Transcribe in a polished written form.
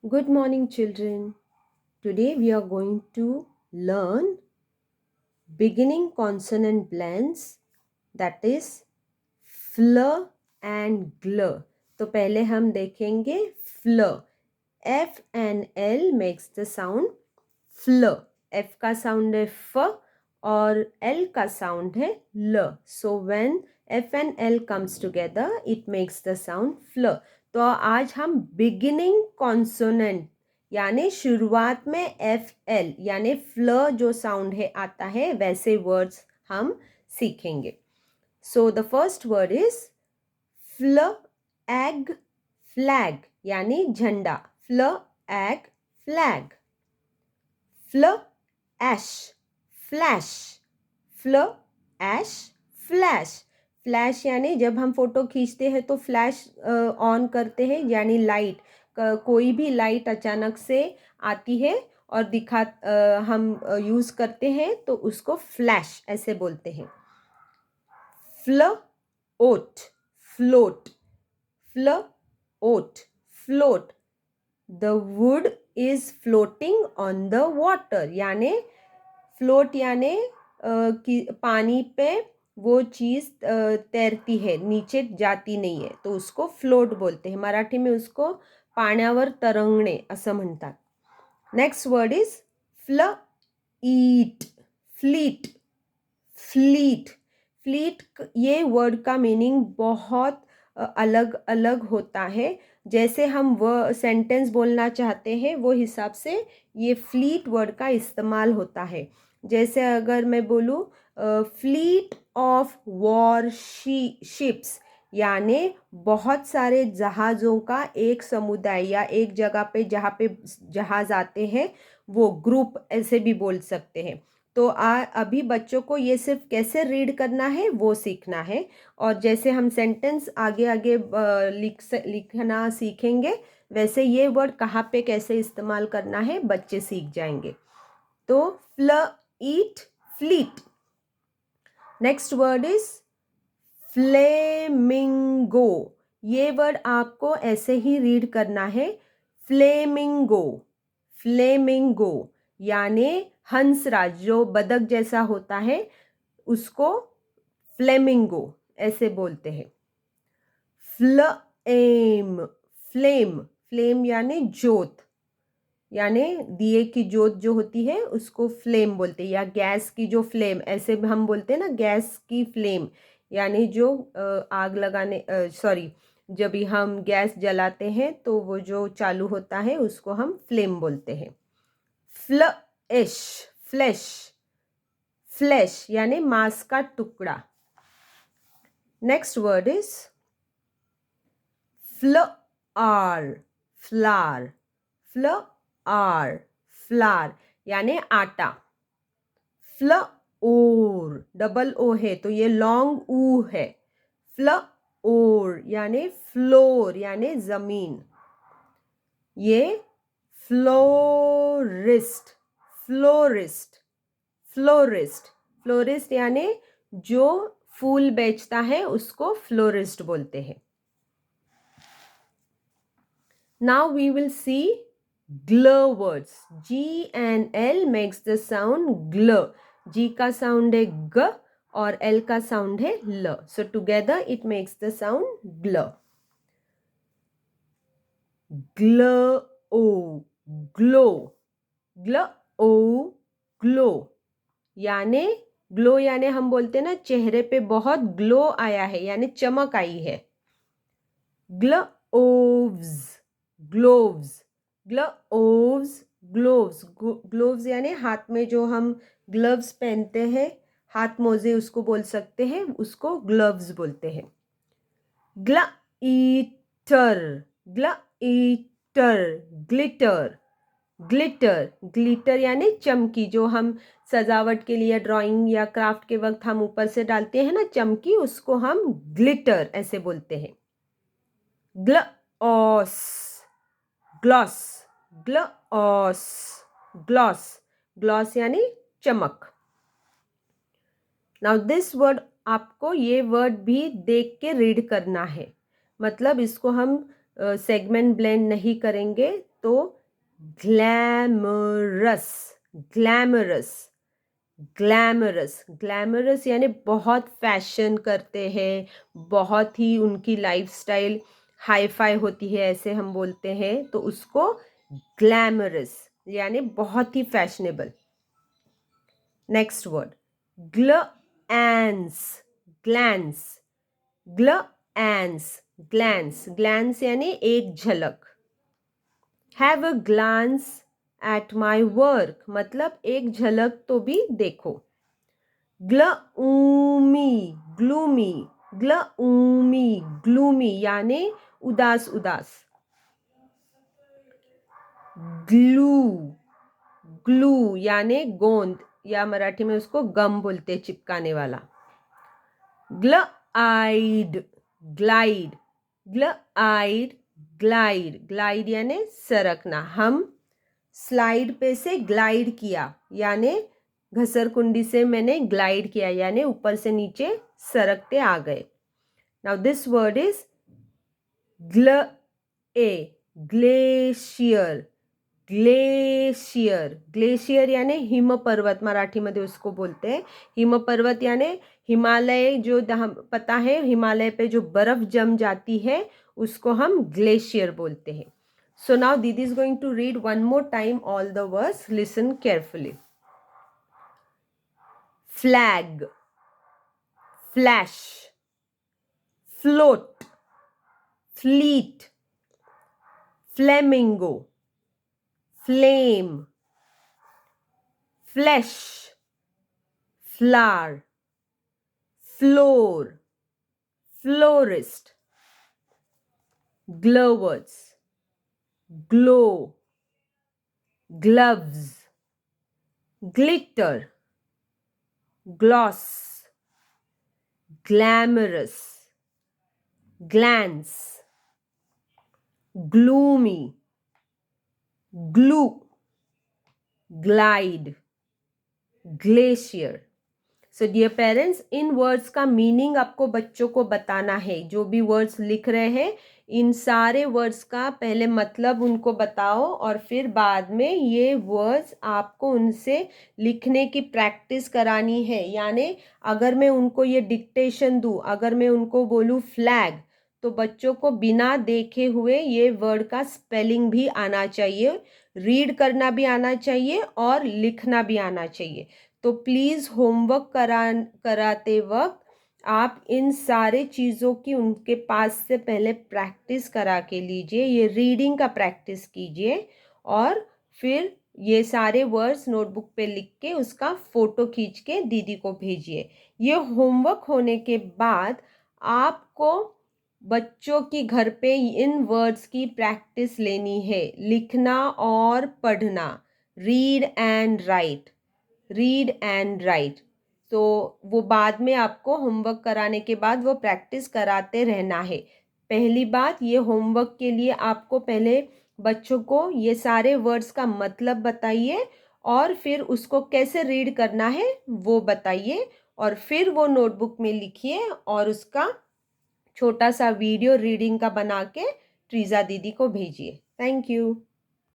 Good morning, children. Today we are going to learn beginning consonant blends, that is fl and gl. तो पहले हम देखेंगे fl. F and L makes the sound fl. F का sound है f और L का sound है l. So when F and L comes together, it makes the sound fl. तो आज हम beginning consonant यानी शुरुआत में एफ एल यानी फ्ल जो साउंड है आता है वैसे वर्ड्स हम सीखेंगे. So the first word is fl ag flag यानी झंडा. Fl ag flag. Fl ash flash. Fl ash flash. Flash यानी जब हम फोटो खींचते हैं तो फ्लैश ऑन करते हैं यानी लाइट. कोई भी लाइट अचानक से आती है और हम यूज़ करते हैं तो उसको फ्लैश ऐसे बोलते हैं. Fl oat float. Fl oat float. The wood is floating on the water यानी फ्लोट यानी पानी पे वो चीज़ तैरती है, नीचे जाती नहीं है, तो उसको फ्लोट बोलते हैं. मराठी में उसको पाण्यावर तरंगणे असं म्हणतात. Next word is fl eat fleet. Fleet. Fleet ये वर्ड का मीनिंग बहुत अलग अलग होता है. जैसे हम वो सेंटेंस बोलना चाहते हैं वो हिसाब से ये फ्लीट वर्ड का इस्तेमाल होता है. जैसे अगर मैं बोलूँ फ्लीट ऑफ वॉर शिप्स यानी बहुत सारे जहाज़ों का एक समुदाय या एक जगह पे जहाँ पे जहाज़ आते हैं वो ग्रुप ऐसे भी बोल सकते हैं. तो अभी बच्चों को ये सिर्फ कैसे रीड करना है वो सीखना है. और जैसे हम सेंटेंस आगे आगे लिखना सीखेंगे वैसे ये वर्ड कहाँ पे कैसे इस्तेमाल करना है बच्चे सीख जाएंगे. तो fl eat fleet. Next word is flamingo. ये वर्ड आपको ऐसे ही रीड करना है. फ्लेमिंगो. फ्लेमिंगो यानी हंसराज जो बदक जैसा होता है उसको फ्लेमिंगो ऐसे बोलते हैं. फ्लेम. फ्लेम. फ्लेम यानी जोत यानी दिए की जोत जो होती है उसको फ्लेम बोलते हैं. या गैस की जो फ्लेम ऐसे हम बोलते हैं ना, गैस की फ्लेम यानी जो आग लगाने सॉरी जब भी हम गैस जलाते हैं तो वो जो चालू होता है उसको हम फ्लेम बोलते हैं. फ्लैश. फ्लैश. फ्लैश यानी मांस का टुकड़ा. Next word is flower. Flower. Flower. Flower यानी आटा. फ्लोर. डबल ओ है तो ये लॉन्ग ऊ है. फ्लोर यानी फ्लोर यानी जमीन. ये फ्लोरिस्ट. फ्लोरिस्ट. फ्लोरिस्ट. फ्लोरिस्ट यानी जो फूल बेचता है उसको फ्लोरिस्ट बोलते हैं. Now we will see gl words. G and L makes the sound gl. G का साउंड है ग और L का साउंड है ल. So together it makes the sound gl. Glow glow. Glow glow यानी ग्लो यानी हम बोलते हैं ना चेहरे पे बहुत ग्लो आया है यानी चमक आई है. Gloves. Gloves. Gloves. Gloves. Gloves यानी हाथ में जो हम ग्लव्स पहनते हैं हाथ मोजे उसको बोल सकते हैं, उसको ग्लव्स बोलते हैं. Glitter. Glitter. Glitter. Glitter. Glitter यानी चमकी जो हम सजावट के लिए ड्राइंग या क्राफ्ट के वक्त हम ऊपर से डालते हैं ना चमकी, उसको हम ग्लिटर ऐसे बोलते हैं. Gloss. Gloss. Gloss. Gloss. Gloss यानी चमक. नाउ दिस वर्ड आपको ये वर्ड भी देख के रीड करना है. मतलब इसको हम सेगमेंट ब्लेंड नहीं करेंगे तो ग्लैमरस, ग्लैमरस, ग्लैमरस, ग्लैमरस यानी बहुत फैशन करते हैं, बहुत ही उनकी लाइफस्टाइल हाई फाई होती है, ऐसे हम बोलते हैं, तो उसको ग्लैमरस यानी बहुत ही fashionable. Next word glance, glance, glance, glance, glance यानी एक झलक। Have a glance at my work मतलब एक झलक तो भी देखो। ग्लूमी, ग्लूमी, ग्लूमी, ग्लूमी यानी उदास उदास। ग्लू, ग्लू यानी गोंद या मराठी में उसको गम बोलते हैं, चिपकाने वाला। Glide, glide, glide, glide, glide यानी सरकना। हम स्लाइड पे से ग्लाइड किया यानी घसरकुंडी से मैंने ग्लाइड किया यानी ऊपर से नीचे सरकते आ गए। Now this word is glacier, glacier, glacier यानी हिम पर्वत, मराठी मध्ये उसको बोलते हैं हिम पर्वत यानी हिमालय, जो पता है हिमालय पे जो बर्फ जम जाती है उसको हम ग्लेशियर बोलते हैं। So now Didi is going to read one more time all the words. Listen carefully. Flag, flash, float, fleet, flamingo, flame, flesh, flower, floor, florist, glovers, glow, gloves, glitter, gloss, glamorous, glance, gloomy, glue, glide, glacier. So dear parents, इन words का meaning आपको बच्चों को बताना है। जो भी words लिख रहे हैं इन सारे वर्ड्स का पहले मतलब उनको बताओ और फिर बाद में ये वर्ड्स आपको उनसे लिखने की प्रैक्टिस करानी है। यानी अगर मैं उनको ये डिक्टेशन दूँ, अगर मैं उनको बोलूँ फ्लैग, तो बच्चों को बिना देखे हुए ये वर्ड का स्पेलिंग भी आना चाहिए, रीड करना भी आना चाहिए और लिखना भी आना चाहिए। तो प्लीज़ होमवर्क कराते वक्त आप इन सारे चीज़ों की उनके पास से पहले प्रैक्टिस करा के लीजिए, ये रीडिंग का प्रैक्टिस कीजिए और फिर ये सारे वर्ड्स नोटबुक पे लिख के उसका फ़ोटो खींच के दीदी को भेजिए। ये होमवर्क होने के बाद आपको बच्चों की घर पे इन वर्ड्स की प्रैक्टिस लेनी है, लिखना और पढ़ना, read and right, read and right. तो वो बाद में आपको होमवर्क कराने के बाद वो प्रैक्टिस कराते रहना है। पहली बात, ये होमवर्क के लिए आपको पहले बच्चों को ये सारे वर्ड्स का मतलब बताइए और फिर उसको कैसे रीड करना है वो बताइए और फिर वो नोटबुक में लिखिए और उसका छोटा सा वीडियो रीडिंग का बना के ट्रीजा दीदी को भेजिए। Thank you.